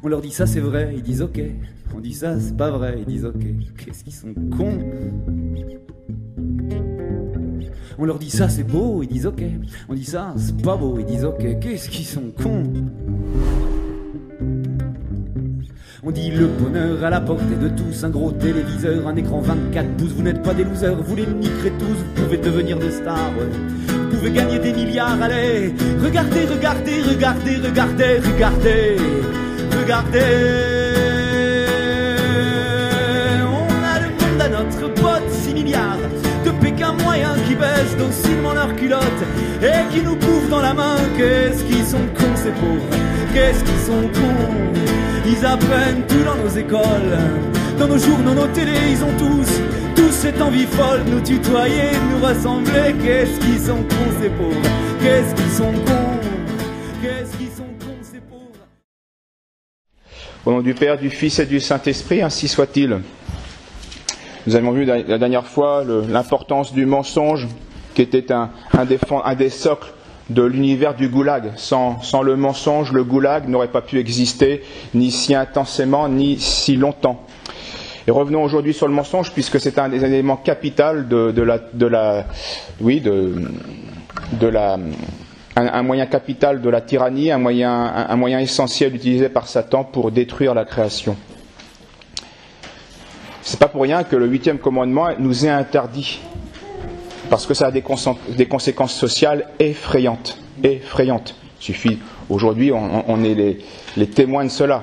On leur dit ça c'est vrai, ils disent ok. On dit ça c'est pas vrai, ils disent ok. Qu'est-ce qu'ils sont cons. On leur dit ça c'est beau, ils disent ok. On dit ça c'est pas beau, ils disent ok. Qu'est-ce qu'ils sont cons. On dit le bonheur à la portée de tous, un gros téléviseur, un écran 24 pouces. Vous n'êtes pas des losers, vous les niquerez tous, vous pouvez devenir des stars, ouais. Vous pouvez gagner des milliards, allez. Regardez, regardez, regardez, regardez, regardez, regardez. On a le monde à notre pote, 6 milliards de Pékin moyens qui baissent docilement leurs culottes et qui nous bouffent dans la main. Qu'est-ce qu'ils sont cons ces pauvres, qu'est-ce qu'ils sont cons. Ils apprennent tout dans nos écoles, dans nos journaux, nos télés, ils ont tous cette envie folle, nous tutoyer, nous ressembler. Qu'est-ce qu'ils sont cons ces pauvres, qu'est-ce qu'ils sont cons, qu'est-ce qu'ils sont cons ces pauvres. Au nom du Père, du Fils et du Saint-Esprit, ainsi soit-il. Nous avons vu la dernière fois l'importance du mensonge, qui était un des socles de l'univers du goulag. Sans le mensonge, le goulag n'aurait pas pu exister, ni si intensément, ni si longtemps. Et revenons aujourd'hui sur le mensonge, puisque c'est un des éléments capitaux un moyen capital de la tyrannie, un moyen essentiel utilisé par Satan pour détruire la création. C'est pas pour rien que le 8e commandement nous est interdit, parce que ça a des conséquences sociales effrayantes. Effrayantes. Il suffit, aujourd'hui, on est les témoins de cela.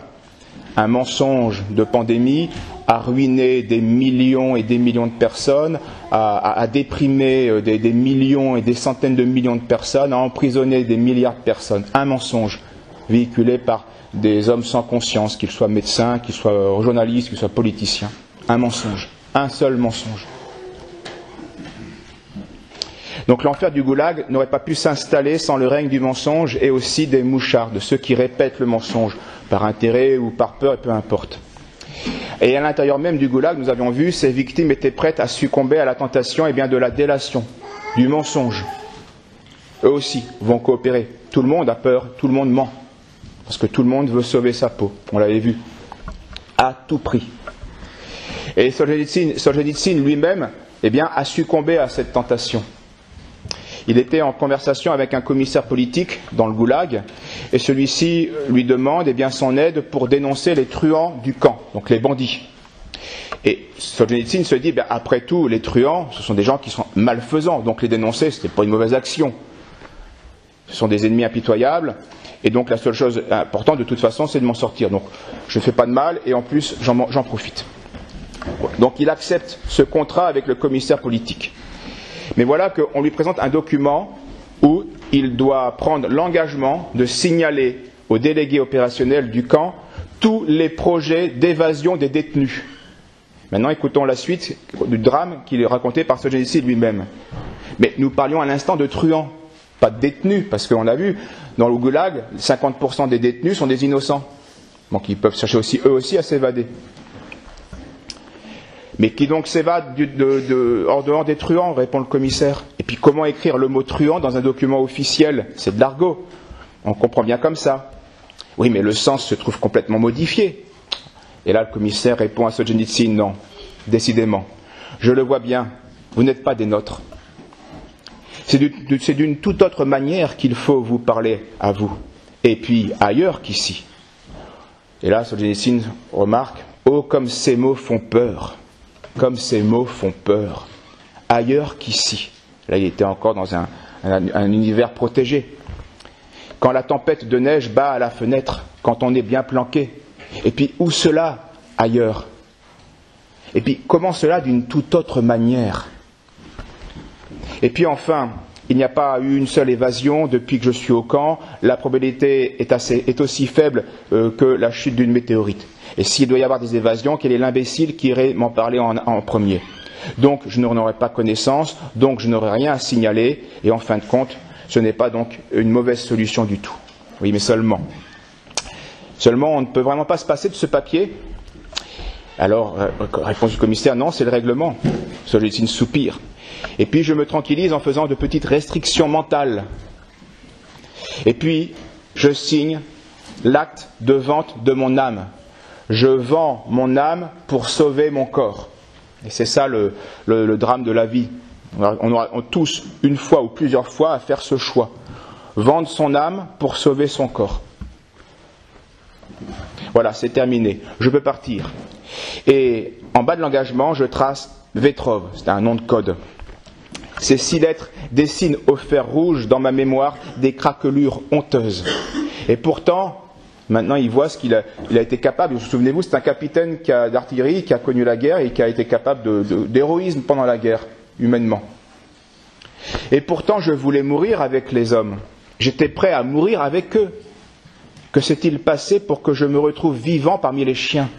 Un mensonge de pandémie a ruiné des millions et des millions de personnes, a déprimé des millions et des centaines de millions de personnes, a emprisonné des milliards de personnes. Un mensonge véhiculé par des hommes sans conscience, qu'ils soient médecins, qu'ils soient journalistes, qu'ils soient politiciens. Un mensonge. Un seul mensonge. Donc l'enfer du goulag n'aurait pas pu s'installer sans le règne du mensonge et aussi des mouchards, de ceux qui répètent le mensonge, par intérêt ou par peur, et peu importe. Et à l'intérieur même du goulag, nous avions vu, ces victimes étaient prêtes à succomber à la tentation de la délation, du mensonge. Eux aussi vont coopérer. Tout le monde a peur, tout le monde ment. Parce que tout le monde veut sauver sa peau, on l'avait vu, à tout prix. Et Solzhenitsyn lui-même a succombé à cette tentation. Il était en conversation avec un commissaire politique dans le goulag, et celui-ci lui demande son aide pour dénoncer les truands du camp, donc les bandits. Et Solzhenitsyn se dit, après tout, les truands, ce sont des gens qui sont malfaisants, donc les dénoncer, ce n'est pas une mauvaise action. Ce sont des ennemis impitoyables, et donc la seule chose importante de toute façon, c'est de m'en sortir. Donc je ne fais pas de mal, et en plus, j'en profite. Donc il accepte ce contrat avec le commissaire politique. Mais voilà qu'on lui présente un document où il doit prendre l'engagement de signaler aux délégués opérationnels du camp tous les projets d'évasion des détenus. Maintenant, écoutons la suite du drame qui est raconté par Solzhenitsyn lui-même. Mais nous parlions à l'instant de truands, pas de détenus, parce qu'on l'a vu, dans le goulag, 50% des détenus sont des innocents. Donc ils peuvent chercher aussi, eux aussi à s'évader. Mais qui donc s'évade hors dehors des truands, répond le commissaire. Et puis comment écrire le mot truand dans un document officiel? C'est de l'argot. On comprend bien comme ça. Oui, mais le sens se trouve complètement modifié. Et là, le commissaire répond à Solzhenitsyn, non, décidément. Je le vois bien, vous n'êtes pas des nôtres. C'est d'une toute autre manière qu'il faut vous parler à vous. Et puis ailleurs qu'ici. Et là, Solzhenitsyn remarque, oh, comme ces mots font peur. Comme ces mots font peur, ailleurs qu'ici. Là, il était encore dans un univers protégé. Quand la tempête de neige bat à la fenêtre, quand on est bien planqué. Et puis, où cela ailleurs? Et puis, comment cela d'une toute autre manière? Et puis enfin, il n'y a pas eu une seule évasion depuis que je suis au camp. La probabilité est aussi faible que la chute d'une météorite. Et s'il doit y avoir des évasions, quel est l'imbécile qui irait m'en parler en premier? Donc je n'en aurai pas connaissance, donc je n'aurai rien à signaler, et en fin de compte, ce n'est pas donc une mauvaise solution du tout. Oui, mais seulement, on ne peut vraiment pas se passer de ce papier. Alors, réponse du commissaire, non, c'est le règlement. Solzhenitsyn soupire. Et puis je me tranquillise en faisant de petites restrictions mentales. Et puis, je signe l'acte de vente de mon âme. Je vends mon âme pour sauver mon corps. Et c'est ça le drame de la vie. On aura tous, une fois ou plusieurs fois, à faire ce choix. Vendre son âme pour sauver son corps. Voilà, c'est terminé. Je peux partir. Et en bas de l'engagement, je trace Vetrov. C'est un nom de code. Ces 6 lettres dessinent au fer rouge dans ma mémoire des craquelures honteuses. Et pourtant, maintenant il voit ce qu'il a été capable. Vous vous souvenez-vous, c'est un capitaine d'artillerie qui a connu la guerre et qui a été capable d'héroïsme pendant la guerre, humainement. Et pourtant, je voulais mourir avec les hommes. J'étais prêt à mourir avec eux. Que s'est-il passé pour que je me retrouve vivant parmi les chiens?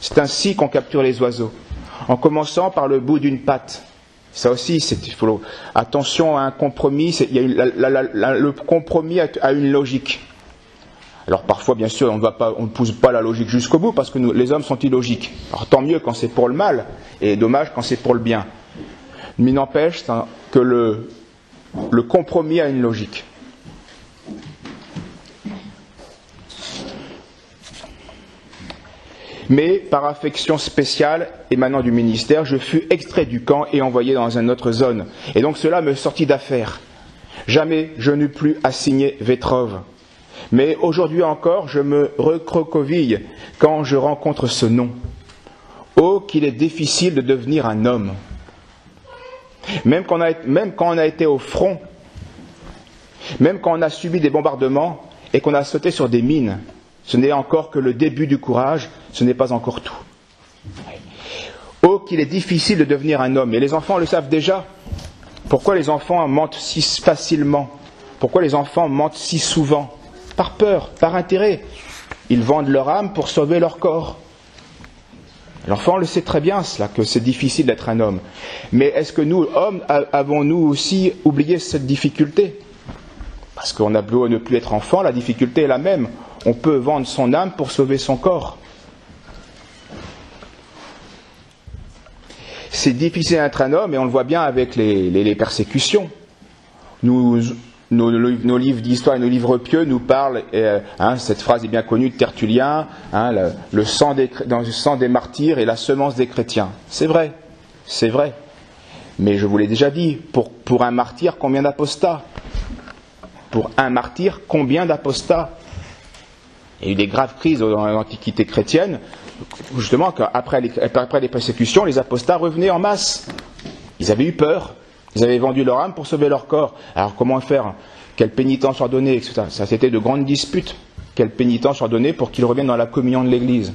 C'est ainsi qu'on capture les oiseaux, en commençant par le bout d'une patte. Ça aussi, attention à un compromis. Le compromis a une logique. Alors parfois, bien sûr, on ne pousse pas la logique jusqu'au bout parce que les hommes sont illogiques. Alors tant mieux quand c'est pour le mal et dommage quand c'est pour le bien. Mais il n'empêche que le compromis a une logique. Mais par affection spéciale émanant du ministère, je fus extrait du camp et envoyé dans une autre zone. Et donc cela me sortit d'affaire. Jamais je n'eus plus à signer Vetrov. Mais aujourd'hui encore, je me recroqueville quand je rencontre ce nom. Oh, qu'il est difficile de devenir un homme. Même quand on a été au front, même quand on a subi des bombardements et qu'on a sauté sur des mines, ce n'est encore que le début du courage, ce n'est pas encore tout. Oh, qu'il est difficile de devenir un homme. Et les enfants le savent déjà. Pourquoi les enfants mentent si facilement? Pourquoi les enfants mentent si souvent? Par peur, par intérêt. Ils vendent leur âme pour sauver leur corps. L'enfant le sait très bien, cela, que c'est difficile d'être un homme. Mais est-ce que nous, hommes, avons-nous aussi oublié cette difficulté? Parce qu'on a beau ne plus être enfant, la difficulté est la même. On peut vendre son âme pour sauver son corps. C'est difficile d'être un homme, et on le voit bien avec les persécutions. Nos livres d'histoire et nos livres pieux nous parlent, cette phrase est bien connue de Tertullien, le sang des martyrs et la semence des chrétiens. C'est vrai. Mais je vous l'ai déjà dit, pour un martyr, combien d'apostats? Pour un martyr, combien d'apostats? Il y a eu des graves crises dans l'Antiquité chrétienne, justement, qu'après les persécutions, les apostats revenaient en masse. Ils avaient eu peur. Ils avaient vendu leur âme pour sauver leur corps. Alors comment faire? Quelle pénitence leur donner, etc. Ça, c'était de grandes disputes. Quelle pénitence leur donner pour qu'ils reviennent dans la communion de l'Église?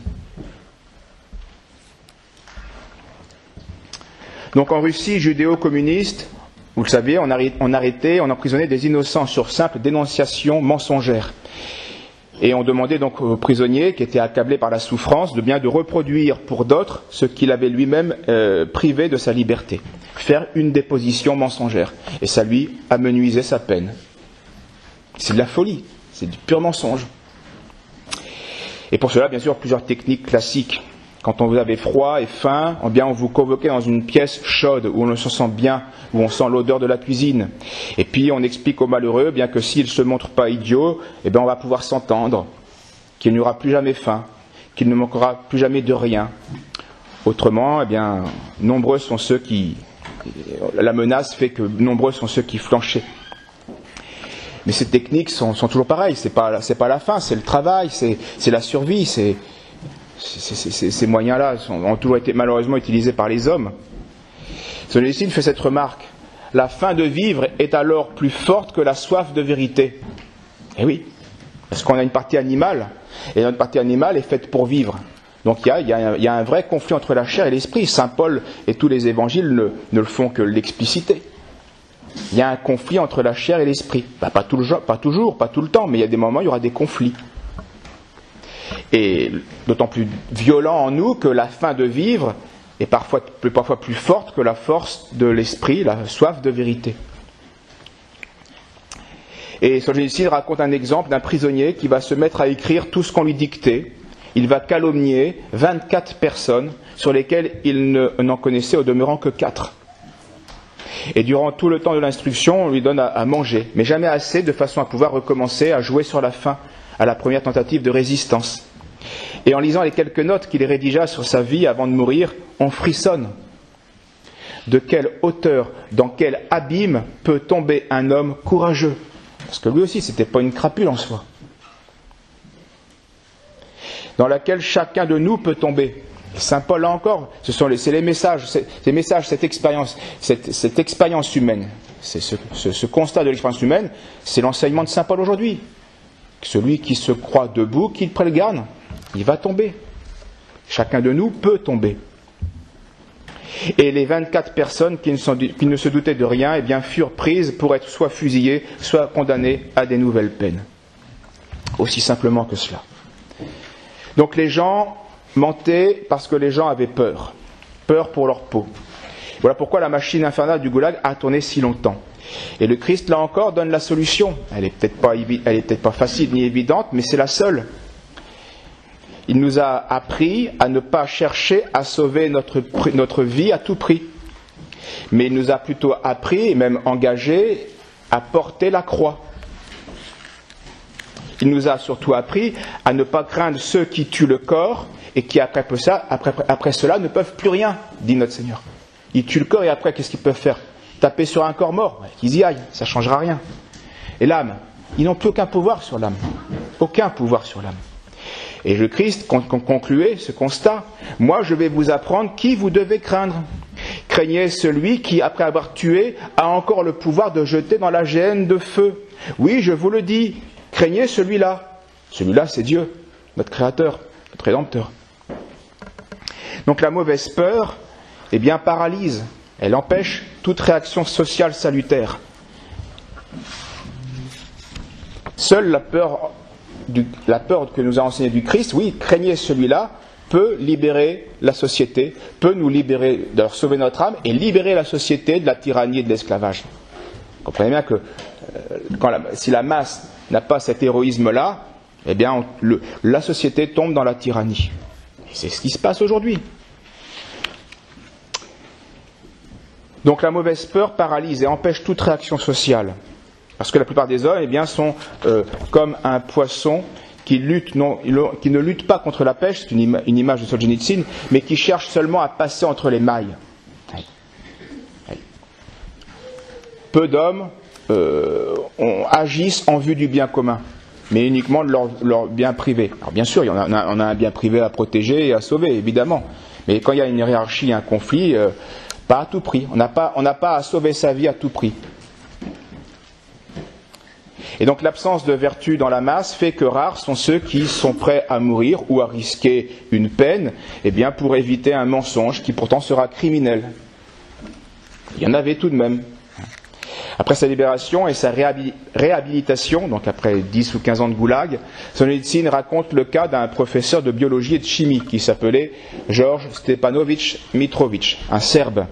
Donc en Russie judéo-communiste, vous le savez, on emprisonnait des innocents sur simple dénonciation mensongère. Et on demandait donc aux prisonniers qui étaient accablés par la souffrance de reproduire pour d'autres ce qu'il avait lui-même privé de sa liberté. Faire une déposition mensongère. Et ça lui amenuisait sa peine. C'est de la folie, c'est du pur mensonge. Et pour cela, bien sûr, plusieurs techniques classiques. Quand on vous avait froid et faim, on vous convoquait dans une pièce chaude où on se sent bien, où on sent l'odeur de la cuisine. Et puis on explique aux malheureux, bien que s'ils ne se montrent pas idiots, on va pouvoir s'entendre, qu'il n'y aura plus jamais faim, qu'il ne manquera plus jamais de rien. Autrement, nombreux sont ceux qui... La menace fait que nombreux sont ceux qui flanchaient. Mais ces techniques sont toujours pareilles, c'est pas la fin, c'est le travail, c'est la survie, ces moyens-là ont toujours été malheureusement utilisés par les hommes. Solzhenitsyn fait cette remarque: la faim de vivre est alors plus forte que la soif de vérité. Eh oui, parce qu'on a une partie animale, et notre partie animale est faite pour vivre. Donc il y a un vrai conflit entre la chair et l'esprit. Saint Paul et tous les évangiles ne le font que l'expliciter. Il y a un conflit entre la chair et l'esprit. Pas toujours, pas tout le temps, mais il y a des moments où il y aura des conflits. Et d'autant plus violent en nous que la faim de vivre est parfois plus forte que la force de l'esprit, la soif de vérité. Et Solzhenitsyn raconte un exemple d'un prisonnier qui va se mettre à écrire tout ce qu'on lui dictait. Il va calomnier 24 personnes sur lesquelles il n'en connaissait au demeurant que 4. Et durant tout le temps de l'instruction, on lui donne à manger, mais jamais assez de façon à pouvoir recommencer à jouer sur la faim, à la première tentative de résistance. Et en lisant les quelques notes qu'il rédigea sur sa vie avant de mourir, on frissonne. De quelle hauteur, dans quel abîme peut tomber un homme courageux? Parce que lui aussi, ce n'était pas une crapule en soi. Dans laquelle chacun de nous peut tomber. Saint Paul, là encore, c'est les messages, cette expérience humaine, ce constat de l'expérience humaine, c'est l'enseignement de Saint Paul aujourd'hui. Celui qui se croit debout, qu'il prenne garde, il va tomber. Chacun de nous peut tomber. Et les 24 personnes qui ne se doutaient de rien, eh bien, furent prises pour être soit fusillées, soit condamnées à des nouvelles peines. Aussi simplement que cela. Donc les gens mentaient parce que les gens avaient peur. Peur pour leur peau. Voilà pourquoi la machine infernale du goulag a tourné si longtemps. Et le Christ, là encore, donne la solution. Elle n'est peut-être pas facile ni évidente, mais c'est la seule. Il nous a appris à ne pas chercher à sauver notre vie à tout prix. Mais il nous a plutôt appris, et même engagé, à porter la croix. Il nous a surtout appris à ne pas craindre ceux qui tuent le corps et qui après cela ne peuvent plus rien, dit notre Seigneur. Ils tuent le corps et après qu'est-ce qu'ils peuvent faire? Taper sur un corps mort, qu'ils y aillent, ça ne changera rien. Et l'âme, ils n'ont plus aucun pouvoir sur l'âme. Aucun pouvoir sur l'âme. Et le Christ concluait ce constat. Moi je vais vous apprendre qui vous devez craindre. Craignez celui qui, après avoir tué, a encore le pouvoir de jeter dans la géhenne de feu. Oui, je vous le dis, craignez celui-là. Celui-là, c'est Dieu, notre Créateur, notre Rédempteur. Donc la mauvaise peur, eh bien, paralyse. Elle empêche toute réaction sociale salutaire. Seule la peur que nous a enseignée du Christ, oui, craignez celui-là, peut libérer la société, peut nous libérer, de sauver notre âme et libérer la société de la tyrannie et de l'esclavage. Vous comprenez bien que si la masse n'a pas cet héroïsme-là, eh bien, la société tombe dans la tyrannie. Et c'est ce qui se passe aujourd'hui. Donc la mauvaise peur paralyse et empêche toute réaction sociale. Parce que la plupart des hommes, eh bien, sont comme un poisson qui ne lutte pas contre la pêche, c'est une image de Solzhenitsyn, mais qui cherche seulement à passer entre les mailles. Peu d'hommes agissent en vue du bien commun, mais uniquement de leur bien privé. Alors bien sûr, on a un bien privé à protéger et à sauver, évidemment. Mais quand il y a une hiérarchie, un conflit, pas à tout prix. On n'a pas à sauver sa vie à tout prix. Et donc l'absence de vertu dans la masse fait que rares sont ceux qui sont prêts à mourir ou à risquer une peine, eh bien pour éviter un mensonge qui pourtant sera criminel. Il y en avait tout de même. Après sa libération et sa réhabilitation, donc après 10 ou 15 ans de goulag, Solzhenitsyn raconte le cas d'un professeur de biologie et de chimie qui s'appelait Georges Stepanović Mitrović, un Serbe,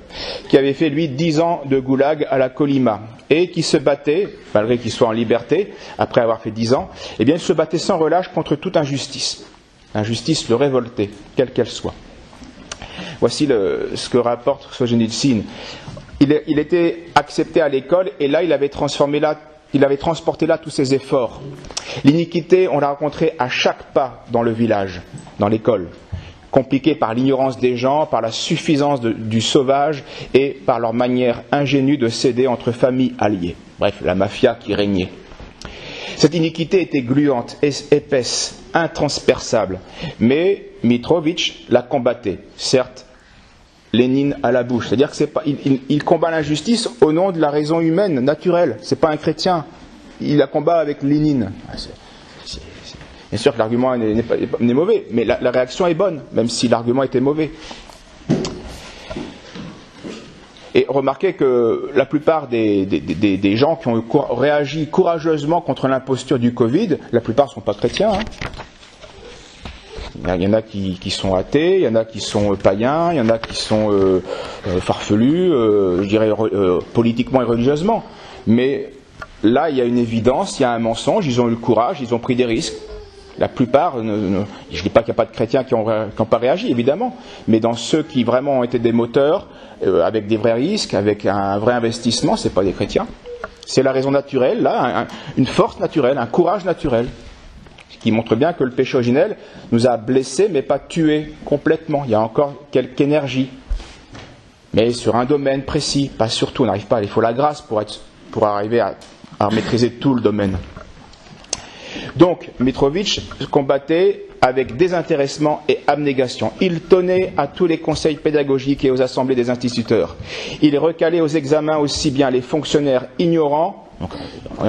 qui avait fait lui 10 ans de goulag à la Kolyma et qui se battait, malgré qu'il soit en liberté, après avoir fait 10 ans, eh bien il se battait sans relâche contre toute injustice. L'injustice le révoltait, quelle qu'elle soit. Voici ce que rapporte Solzhenitsyn. Il était accepté à l'école et là il avait transporté là tous ses efforts. L'iniquité, on l'a rencontrée à chaque pas dans le village, dans l'école, compliquée par l'ignorance des gens, par la suffisance du sauvage et par leur manière ingénue de céder entre familles alliées. Bref, la mafia qui régnait. Cette iniquité était gluante, épaisse, intransperçable, mais Mitrović la combattait, certes. Lénine à la bouche, c'est-à-dire qu'il combat l'injustice au nom de la raison humaine, naturelle. C'est pas un chrétien, il la combat avec Lénine. Bien sûr que l'argument n'est mauvais, mais la réaction est bonne, même si l'argument était mauvais. Et remarquez que la plupart des gens qui ont réagi courageusement contre l'imposture du Covid, la plupart ne sont pas chrétiens. Il y en a qui sont athées, il y en a qui sont païens, il y en a qui sont farfelus, je dirais politiquement et religieusement. Mais là, il y a une évidence, il y a un mensonge, ils ont eu le courage, ils ont pris des risques. La plupart, je ne dis pas qu'il n'y a pas de chrétiens qui n'ont pas réagi, évidemment, mais dans ceux qui vraiment ont été des moteurs, avec des vrais risques, avec un vrai investissement, ce n'est pas des chrétiens. C'est la raison naturelle, là, une force naturelle, un courage naturel, qui montre bien que le péché originel nous a blessés, mais pas tués complètement. Il y a encore quelque énergie. Mais sur un domaine précis, pas sur tout. On n'arrive pas, il faut la grâce pour arriver à maîtriser tout le domaine. Donc, Mitrović combattait avec désintéressement et abnégation. Il tenait à tous les conseils pédagogiques et aux assemblées des instituteurs. Il recalait aux examens aussi bien les fonctionnaires ignorants, donc,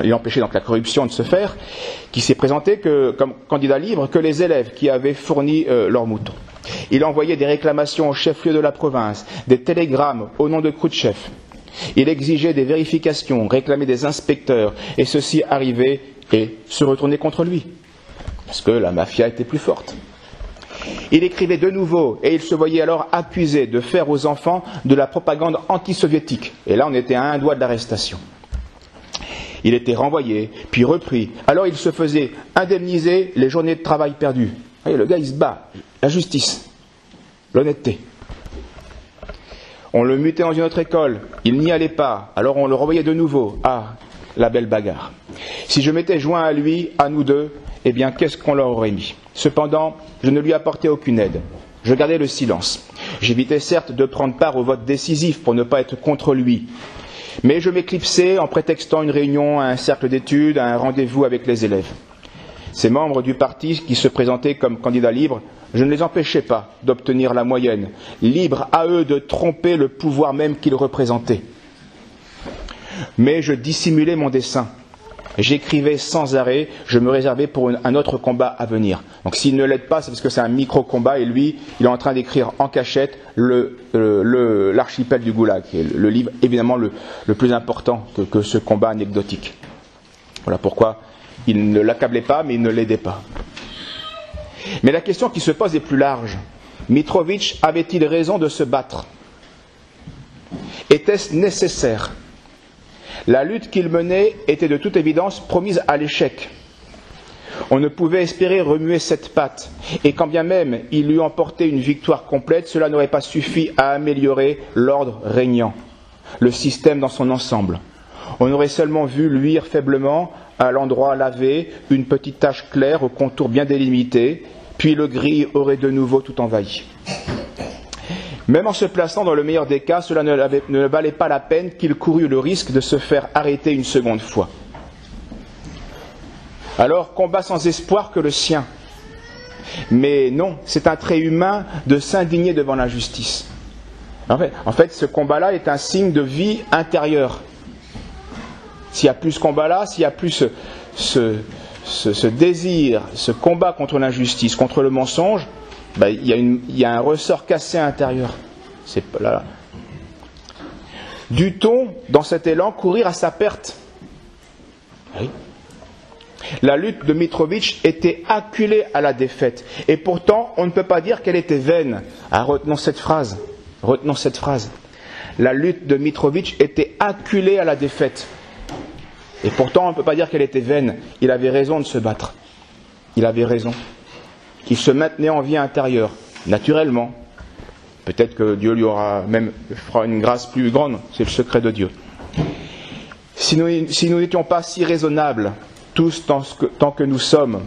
il empêchait donc la corruption de se faire, qui s'est présenté comme candidat libre, que les élèves qui avaient fourni leurs moutons. Il envoyait des réclamations au chef-lieu de la province, des télégrammes au nom de Khrouchtchev. Il exigeait des vérifications, réclamait des inspecteurs, et ceux-ci arrivaient et se retournaient contre lui, parce que la mafia était plus forte. Il écrivait de nouveau, et il se voyait alors accusé de faire aux enfants de la propagande anti-soviétique. Et là, on était à un doigt de l'arrestation. Il était renvoyé, puis repris. Alors il se faisait indemniser les journées de travail perdues. Vous voyez, le gars, il se bat. La justice, l'honnêteté. On le mutait dans une autre école, il n'y allait pas, alors on le renvoyait de nouveau. Ah, la belle bagarre. Si je m'étais joint à lui, à nous deux, eh bien, qu'est-ce qu'on leur aurait mis? Cependant, je ne lui apportais aucune aide. Je gardais le silence. J'évitais certes de prendre part au vote décisif pour ne pas être contre lui. Mais je m'éclipsais en prétextant une réunion à un cercle d'études, à un rendez-vous avec les élèves. Ces membres du parti qui se présentaient comme candidats libres, je ne les empêchais pas d'obtenir la moyenne, libres à eux de tromper le pouvoir même qu'ils représentaient. Mais je dissimulais mon dessein. J'écrivais sans arrêt, je me réservais pour un autre combat à venir. Donc s'il ne l'aide pas, c'est parce que c'est un micro-combat, et lui, il est en train d'écrire en cachette l'archipel du Goulag, qui est le livre évidemment le plus important que ce combat anecdotique. Voilà pourquoi il ne l'accablait pas, mais il ne l'aidait pas. Mais la question qui se pose est plus large. Mitrović avait-il raison de se battre? Était-ce nécessaire? La lutte qu'il menait était de toute évidence promise à l'échec. On ne pouvait espérer remuer cette patte, et quand bien même il eût emporté une victoire complète, cela n'aurait pas suffi à améliorer l'ordre régnant, le système dans son ensemble. On aurait seulement vu luire faiblement, à l'endroit lavé, une petite tache claire au contour bien délimité, puis le gris aurait de nouveau tout envahi. Même en se plaçant dans le meilleur des cas, cela ne valait pas la peine qu'il courût le risque de se faire arrêter une seconde fois. Alors, combat sans espoir que le sien. Mais non, c'est un trait humain de s'indigner devant l'injustice. En fait, ce combat-là est un signe de vie intérieure. S'il y a plus ce combat-là, s'il y a plus ce désir, ce combat contre l'injustice, contre le mensonge, ben, il y a un ressort cassé intérieur. C'est là. Dut-on, dans cet élan, courir à sa perte? Oui. La lutte de Mitrović était acculée à la défaite. Et pourtant, on ne peut pas dire qu'elle était vaine. Ah, retenons cette phrase. La lutte de Mitrović était acculée à la défaite. Et pourtant, on ne peut pas dire qu'elle était vaine. Il avait raison de se battre. Il avait raison. Il se maintenait en vie intérieure, naturellement. Peut-être que Dieu lui fera une grâce plus grande, c'est le secret de Dieu. Si nous n'étions pas si raisonnables, tous tant que nous sommes,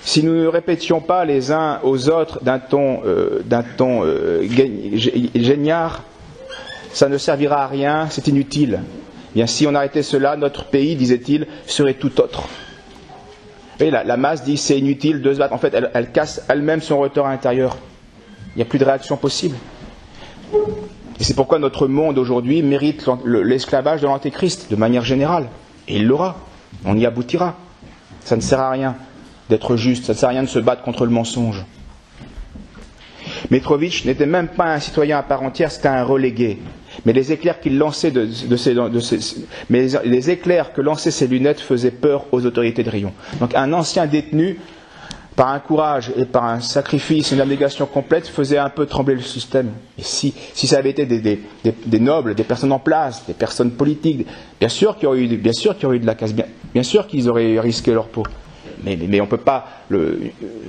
si nous ne répétions pas les uns aux autres d'un ton géniard, ça ne servira à rien, c'est inutile. Bien, si on arrêtait cela, notre pays, disait-il, serait tout autre. Et la masse dit c'est inutile de se battre. En fait, elle casse elle-même son moteur intérieur. Il n'y a plus de réaction possible. Et c'est pourquoi notre monde aujourd'hui mérite l'esclavage de l'Antéchrist, de manière générale. Et il l'aura. On y aboutira. Ça ne sert à rien d'être juste, ça ne sert à rien de se battre contre le mensonge. Mitrović n'était même pas un citoyen à part entière, c'était un relégué. Mais les éclairs qu'il lançait les éclairs que lançaient ses lunettes faisaient peur aux autorités de Riom. Donc un ancien détenu, par un courage et par un sacrifice, une abnégation complète, faisait un peu trembler le système. Et si ça avait été des nobles, des personnes en place, des personnes politiques, bien sûr qu'il y aurait eu de la casse, bien sûr qu'ils auraient risqué leur peau. Mais on peut pas.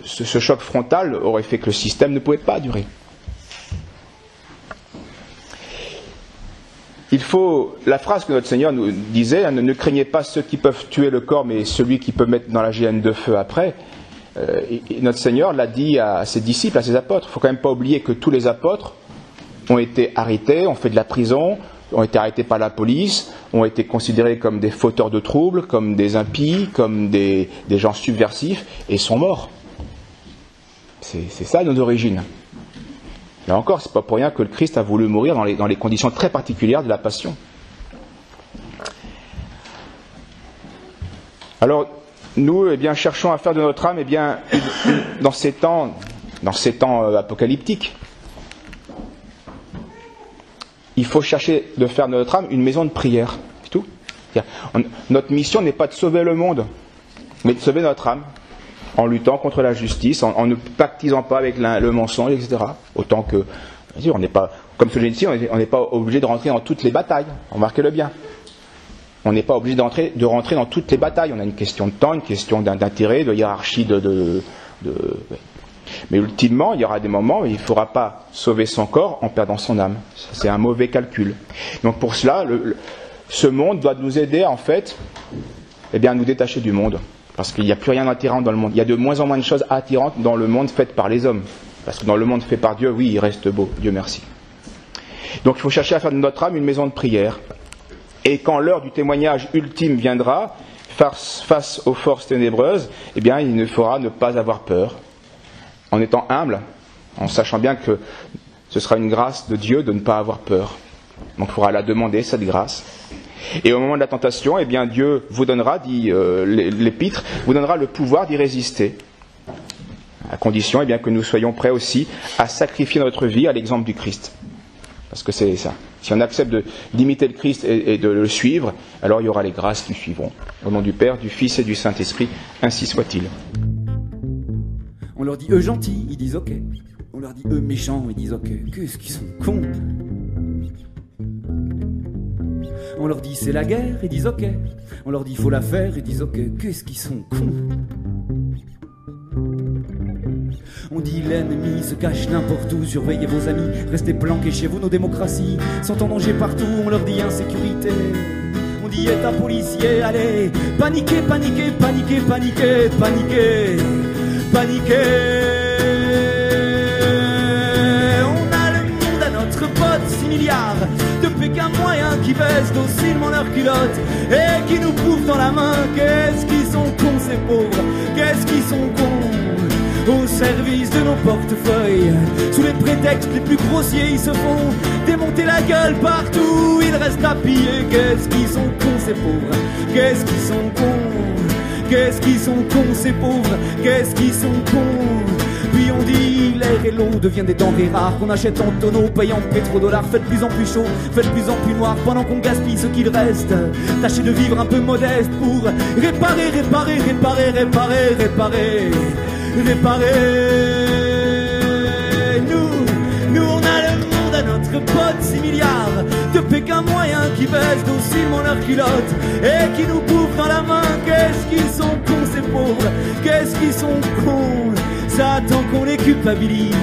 Ce choc frontal aurait fait que le système ne pouvait pas durer. la phrase que notre Seigneur nous disait, hein, ne craignez pas ceux qui peuvent tuer le corps, mais celui qui peut mettre dans la géhenne de feu après. Et notre Seigneur l'a dit à ses disciples, à ses apôtres. Il ne faut quand même pas oublier que tous les apôtres ont été arrêtés, ont fait de la prison, ont été arrêtés par la police, ont été considérés comme des fauteurs de troubles, comme des impies, comme des gens subversifs, et sont morts. C'est ça nos origines. Là encore, c'est pas pour rien que le Christ a voulu mourir dans les conditions très particulières de la passion. Alors, nous, cherchons à faire de notre âme, dans ces temps apocalyptiques, il faut chercher de faire de notre âme une maison de prière. C'est tout. Notre mission n'est pas de sauver le monde, mais de sauver notre âme, en luttant contre la justice, en ne pactisant pas avec le mensonge, etc. Autant que, bien sûr, on n'est pas, comme ce que j'ai dit ici, on n'est pas obligé de rentrer dans toutes les batailles. Remarquez-le bien. On n'est pas obligé de rentrer dans toutes les batailles. On a une question de temps, une question d'intérêt, de hiérarchie, Mais ultimement, il y aura des moments où il ne faudra pas sauver son corps en perdant son âme. C'est un mauvais calcul. Donc pour cela, ce monde doit nous aider, en fait, à nous détacher du monde. Parce qu'il n'y a plus rien d'attirant dans le monde. Il y a de moins en moins de choses attirantes dans le monde fait par les hommes. Parce que dans le monde fait par Dieu, oui, il reste beau. Dieu merci. Donc il faut chercher à faire de notre âme une maison de prière. Et quand l'heure du témoignage ultime viendra, face aux forces ténébreuses, il ne faudra ne pas avoir peur. En étant humble, en sachant bien que ce sera une grâce de Dieu de ne pas avoir peur. Donc il faudra la demander, cette grâce. Et au moment de la tentation, Dieu vous donnera, dit l'Épître, vous donnera le pouvoir d'y résister. À condition que nous soyons prêts aussi à sacrifier notre vie à l'exemple du Christ. Parce que c'est ça. Si on accepte d'imiter le Christ et de le suivre, alors il y aura les grâces qui suivront. Au nom du Père, du Fils et du Saint-Esprit, ainsi soit-il. On leur dit eux gentils, ils disent ok. On leur dit eux méchants, ils disent ok. Qu'est-ce qu'ils sont cons. On leur dit c'est la guerre, ils disent ok. On leur dit faut la faire, ils disent ok. Qu'est-ce qu'ils sont cons. On dit l'ennemi se cache n'importe où, surveillez vos amis, restez planqués chez vous, nos démocraties sont en danger partout, on leur dit insécurité. On dit état policier, allez, paniquez, paniquez, paniquez, paniquez, paniquez, paniquez. On a le monde à notre botte, 6 milliards de Pékin moyens qui baissent docilement leurs culottes et qui nous bouffent dans la main. Qu'est-ce qu'ils sont cons ces pauvres, qu'est-ce qu'ils sont cons. Au service de nos portefeuilles, sous les prétextes les plus grossiers, ils se font démonter la gueule partout. Ils restent à piller. Qu'est-ce qu'ils sont cons ces pauvres, qu'est-ce qu'ils sont cons, qu'est-ce qu'ils sont cons ces pauvres, qu'est-ce qu'ils sont cons. Puis on dit l'air et l'eau deviennent des denrées rares qu'on achète en tonneaux, payant pétrodollars. Fait de plus en plus chaud, fait de plus en plus noir pendant qu'on gaspille ce qu'il reste. Tâchez de vivre un peu modeste pour réparer, réparer, réparer, réparer, réparer. Réparer. Nous on a le monde à notre pote, 6 milliards de Pékin moyens qui baissent docilement leurs culottes et qui nous bouffent dans la main. Qu'est-ce qu'ils sont cons ces pauvres, qu'est-ce qu'ils sont cons. Ça attend qu'on les culpabilise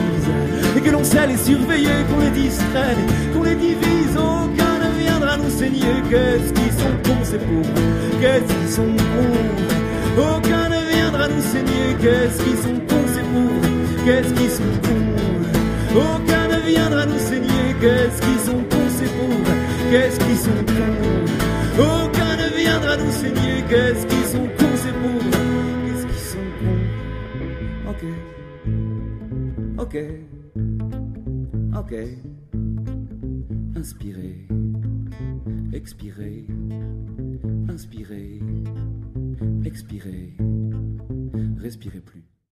et que l'on sait les surveiller, qu'on les distrait, qu'on les divise. Aucun ne viendra nous saigner. Qu'est-ce qu'ils sont cons ces pauvres, qu'est-ce qu'ils sont cons. Aucun ne viendra nous saigner. Qu'est-ce qu'ils sont cons ces pauvres, qu'est-ce qu'ils sont cons. Aucun ne viendra nous saigner. Qu'est-ce qu'ils sont cons ces pauvres, qu'est-ce qu'ils sont cons. Aucun ne viendra nous saigner. Qu'est-ce qu'ils sont cons ces pauvres, qu'est-ce qu'ils sont cons. Ok, ok, ok. Inspirez, expirez, inspirez, expirez, respirez plus.